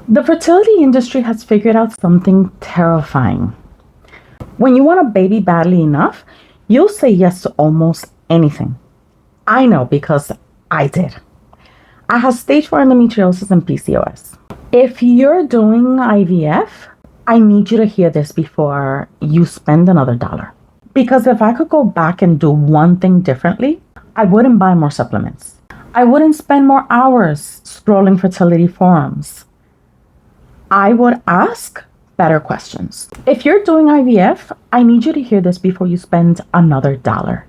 The fertility industry has figured out something terrifying. When you want a baby badly enough, you'll say yes to almost anything. I know because I did. I have stage IV endometriosis and PCOS. If you're doing IVF, I need you to hear this before you spend another dollar. Because if I could go back and do one thing differently, I wouldn't buy more supplements. I wouldn't spend more hours scrolling fertility forums. I would ask better questions. If you're doing IVF, I need you to hear this before you spend another dollar.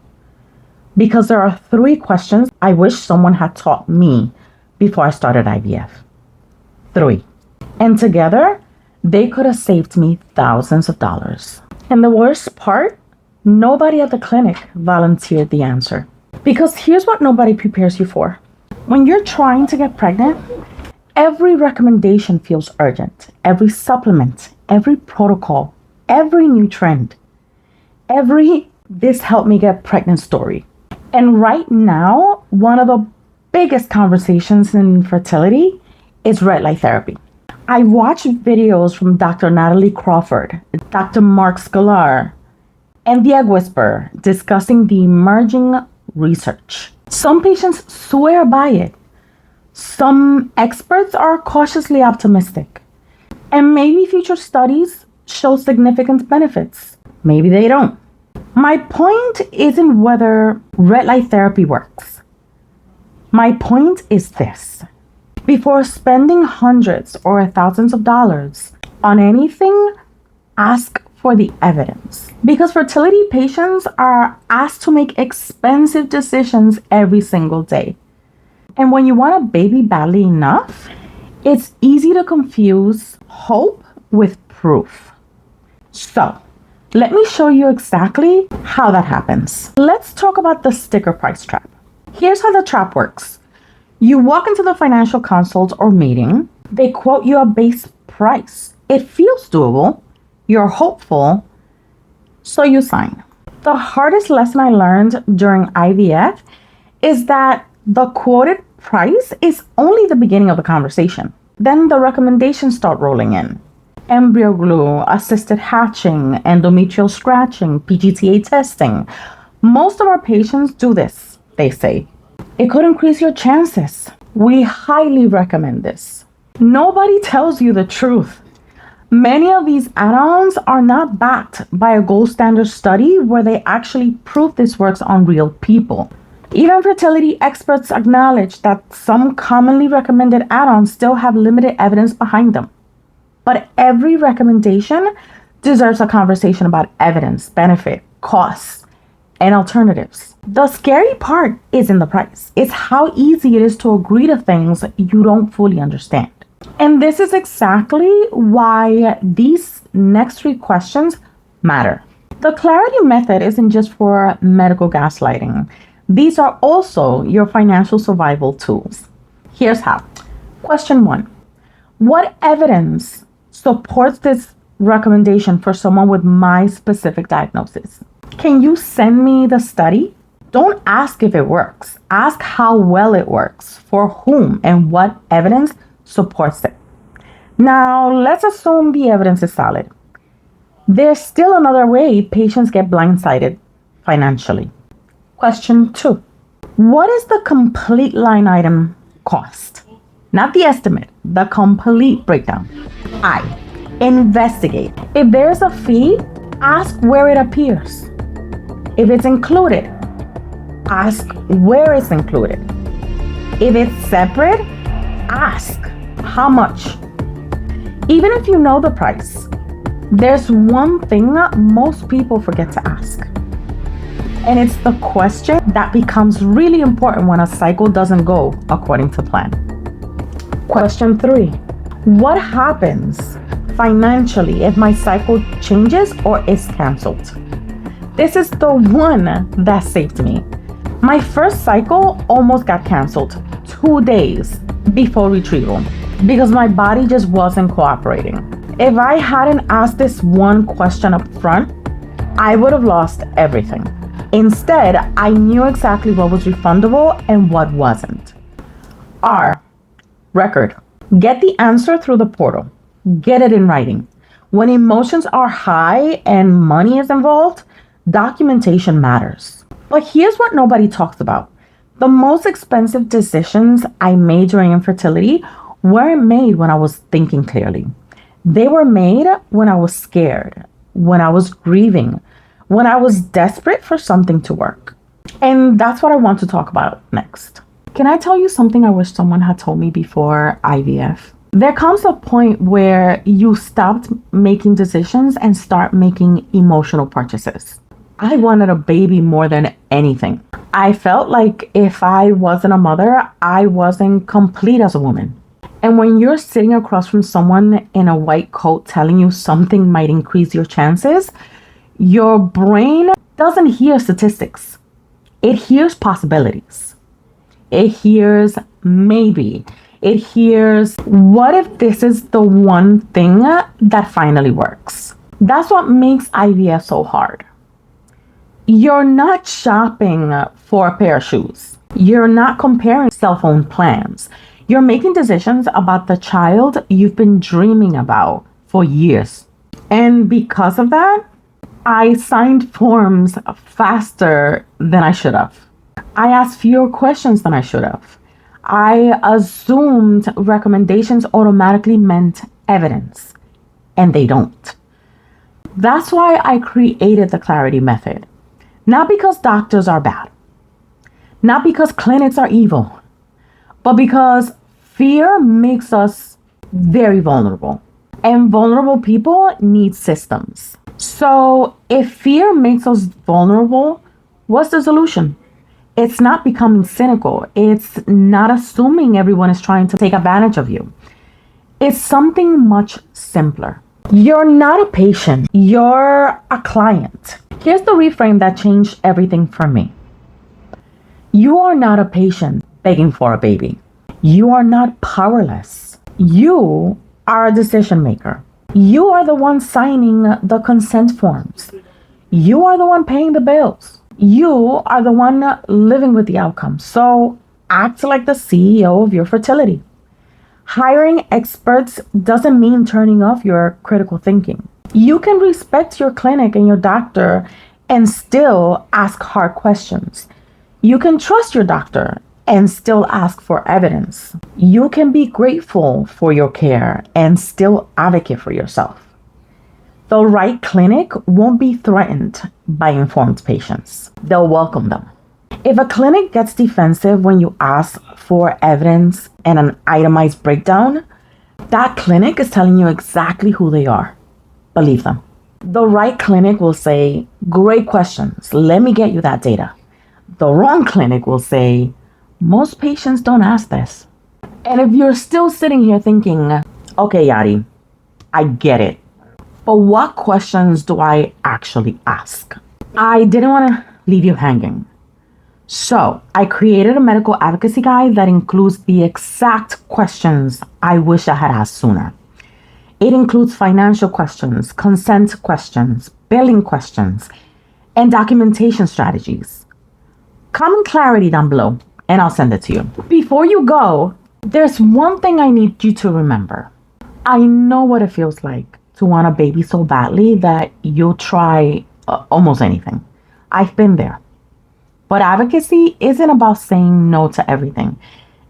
Because there are 3 questions I wish someone had taught me before I started IVF. 3. And together, they could have saved me thousands of dollars. And the worst part, nobody at the clinic volunteered the answer. Because here's what nobody prepares you for. When you're trying to get pregnant, every recommendation feels urgent. Every supplement, every protocol, every new trend, every this helped me get pregnant story. And right now, one of the biggest conversations in fertility is red light therapy. I watched videos from Dr. Natalie Crawford, Dr. Mark Sklar, and the Egg Whisperer discussing the emerging research. Some patients swear by it. Some experts are cautiously optimistic. And maybe future studies show significant benefits. Maybe they don't. My point isn't whether red light therapy works. My point is this. Before spending hundreds or thousands of dollars on anything, ask for the evidence. Because fertility patients are asked to make expensive decisions every single day. And when you want a baby badly enough, it's easy to confuse hope with proof. So, let me show you exactly how that happens. Let's talk about the sticker price trap. Here's how the trap works. You walk into the financial consult or meeting, they quote you a base price. It feels doable, you're hopeful, so you sign. The hardest lesson I learned during IVF is that the quoted price is only the beginning of the conversation. Then the recommendations start rolling in. Embryo glue, assisted hatching, endometrial scratching, PGTA testing. Most of our patients do this, they say. It could increase your chances. We highly recommend this. Nobody tells you the truth. Many of these add-ons are not backed by a gold standard study where they actually prove this works on real people. Even fertility experts acknowledge that some commonly recommended add-ons still have limited evidence behind them. But every recommendation deserves a conversation about evidence, benefit, costs, and alternatives. The scary part isn't the price. It's how easy it is to agree to things you don't fully understand. And this is exactly why these next 3 questions matter. The clarity method isn't just for medical gaslighting. These are also your financial survival tools. Here's how. Question 1. What evidence supports this recommendation for someone with my specific diagnosis? Can you send me the study? Don't ask if it works. Ask how well it works, for whom, and what evidence supports it. Now, let's assume the evidence is solid. There's still another way patients get blindsided financially. Question 2. What is the complete line item cost? Not the estimate, the complete breakdown. I. Investigate. If there's a fee, ask where it appears. If it's included, ask where it's included. If it's separate, ask how much. Even if you know the price, there's one thing most people forget to ask. And it's the question that becomes really important when a cycle doesn't go according to plan. Question 3. What happens financially if my cycle changes or is canceled? This is the one that saved me. My first cycle almost got canceled 2 days before retrieval because my body just wasn't cooperating. If I hadn't asked this one question up front, I would have lost everything. Instead, I knew exactly what was refundable and what wasn't. R. Record. Get the answer through the portal. Get it in writing. When emotions are high and money is involved, documentation matters. But here's what nobody talks about. The most expensive decisions I made during infertility weren't made when I was thinking clearly. They were made when I was scared, when I was grieving, when I was desperate for something to work. And that's what I want to talk about next. Can I tell you something I wish someone had told me before IVF? There comes a point where you stopped making decisions and start making emotional purchases. I wanted a baby more than anything. I felt like if I wasn't a mother, I wasn't complete as a woman. And when you're sitting across from someone in a white coat telling you something might increase your chances, your brain doesn't hear statistics. It hears possibilities. It hears maybe. It hears, what if this is the one thing that finally works? That's what makes IVF so hard. You're not shopping for a pair of shoes. You're not comparing cell phone plans. You're making decisions about the child you've been dreaming about for years. And because of that, I signed forms faster than I should have. I asked fewer questions than I should have. I assumed recommendations automatically meant evidence, and they don't. That's why I created the Clarity Method. Not because doctors are bad, not because clinics are evil, but because fear makes us very vulnerable. And vulnerable people need systems. So if fear makes us vulnerable, what's the solution? It's not becoming cynical. It's not assuming everyone is trying to take advantage of you. It's something much simpler. You're not a patient. You're a client. Here's the reframe that changed everything for me. You are not a patient begging for a baby. You are not powerless. You are a decision maker. You are the one signing the consent forms. You are the one paying the bills. You are the one living with the outcome. So act like the CEO of your fertility. Hiring experts doesn't mean turning off your critical thinking. You can respect your clinic and your doctor and still ask hard questions. You can trust your doctor and still ask for evidence. You can be grateful for your care and still advocate for yourself. The right clinic won't be threatened by informed patients. They'll welcome them. If a clinic gets defensive when you ask for evidence and an itemized breakdown, that clinic is telling you exactly who they are. Believe them. The right clinic will say, great questions, let me get you that data. The wrong clinic will say, most patients don't ask this. And if you're still sitting here thinking, okay, Yadi, I get it. But what questions do I actually ask? I didn't want to leave you hanging. So I created a medical advocacy guide that includes the exact questions I wish I had asked sooner. It includes financial questions, consent questions, billing questions, and documentation strategies. Comment clarity down below and I'll send it to you. Before you go, there's one thing I need you to remember. I know what it feels like to want a baby so badly that you'll try almost anything. I've been there. But advocacy isn't about saying no to everything.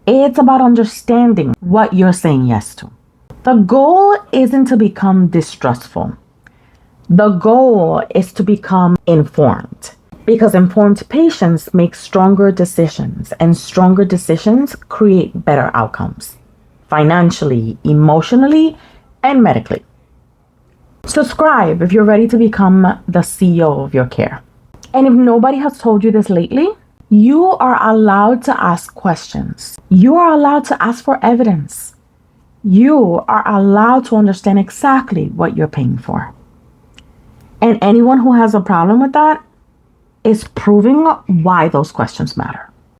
It's about understanding what you're saying yes to. The goal isn't to become distrustful. The goal is to become informed. Because informed patients make stronger decisions, and stronger decisions create better outcomes. Financially, emotionally, and medically. Subscribe if you're ready to become the CEO of your care. And if nobody has told you this lately, you are allowed to ask questions. You are allowed to ask for evidence. You are allowed to understand exactly what you're paying for. And anyone who has a problem with that is proving why those questions matter.